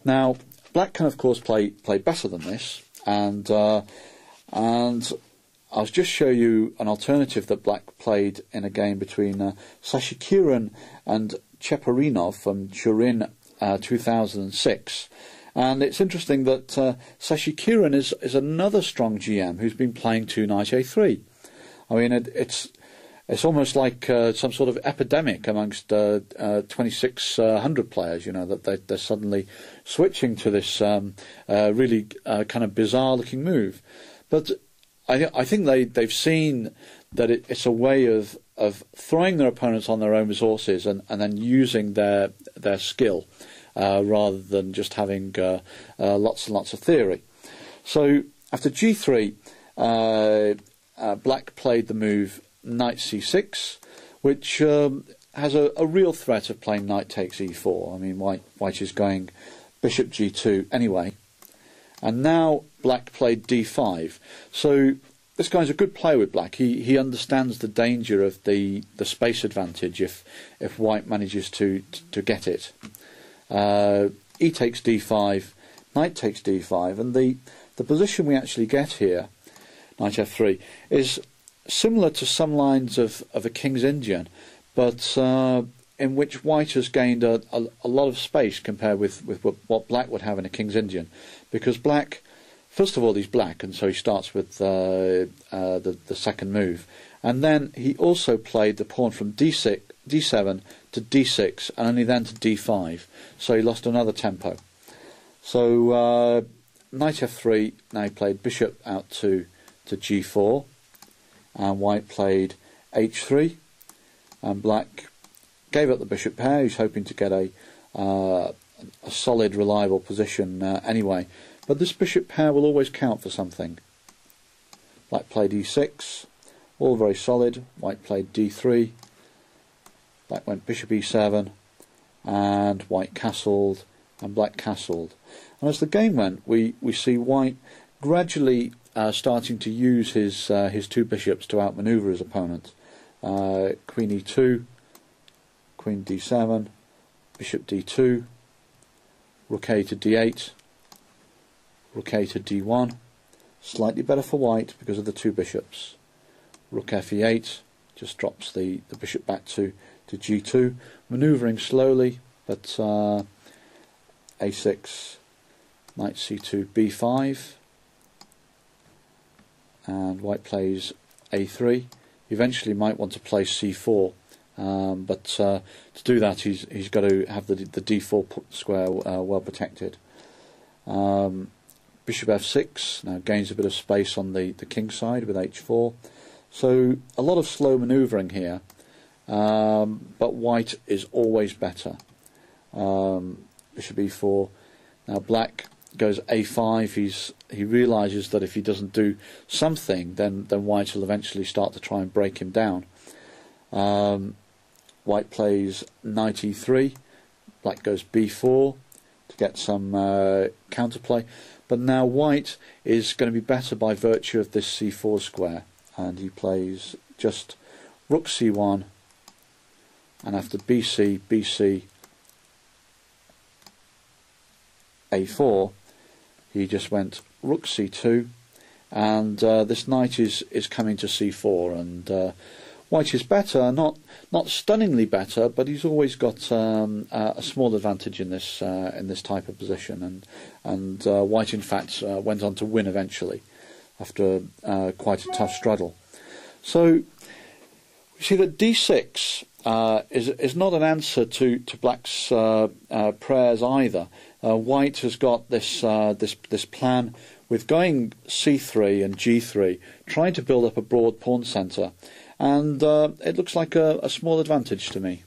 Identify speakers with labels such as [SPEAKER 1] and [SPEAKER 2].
[SPEAKER 1] Now, black can of course play better than this, and I'll just show you an alternative that black played in a game between Sicilia and Cheparinov from Turin 2006. And it's interesting that Sicilia is another strong GM who's been playing 2 knight a3. I mean, it's almost like some sort of epidemic amongst 2600 players, you know, that they're suddenly switching to this really kind of bizarre-looking move. But I think they've seen that it's a way of throwing their opponents on their own resources and then using their skill rather than just having lots and lots of theory. So after g3, black played the move knight c6, which has a real threat of playing knight takes e4. I mean, white is going bishop g2 anyway. And now black played d5. So this guy's a good player with black. He understands the danger of the space advantage if white manages to get it. E takes d5, knight takes d5, and the position we actually get here, knight f3, is similar to some lines of a King's Indian, but in which white has gained a lot of space compared with what black would have in a King's Indian, because black, first of all, he's black, and so he starts with the second move, and then he also played the pawn from d7 to d6, and only then to d5, so he lost another tempo. So knight f3, now he played bishop out to g4, and white played h3, and black gave up the bishop pair. He's hoping to get a solid, reliable position anyway, but this bishop pair will always count for something. Black played e6, all very solid. White played d3, black went bishop e7, and white castled, and black castled. And as the game went, we see white gradually starting to use his 2 bishops to outmaneuver his opponent. Queen e2, queen d7, bishop d2, rook a to d8, rook a to d1, slightly better for white because of the 2 bishops. Rook f e8 just drops the bishop back to g2, manoeuvring slowly, but a6, knight c2, b5, and white plays a3. Eventually might want to play c4, but to do that he's got to have the d4 square well protected. Bishop f6 now gains a bit of space on the king side with h4. So a lot of slow manoeuvring here, but white is always better. Bishop e4. Now black goes a5. He realises that if he doesn't do something, then white will eventually start to try and break him down. White plays knight e3. Black goes b4 to get some counterplay. But now white is going to be better by virtue of this c4 square, and he plays just rook c1, and after bc, a4, he just went rook c2, and this knight is coming to c4, and white is better, not stunningly better, but he's always got a small advantage in this type of position, and white in fact went on to win eventually after quite a tough struggle. So we see that d6 is not an answer to black's prayers either. White has got this plan with going c3 and g3, trying to build up a broad pawn centre, and it looks like a small advantage to me.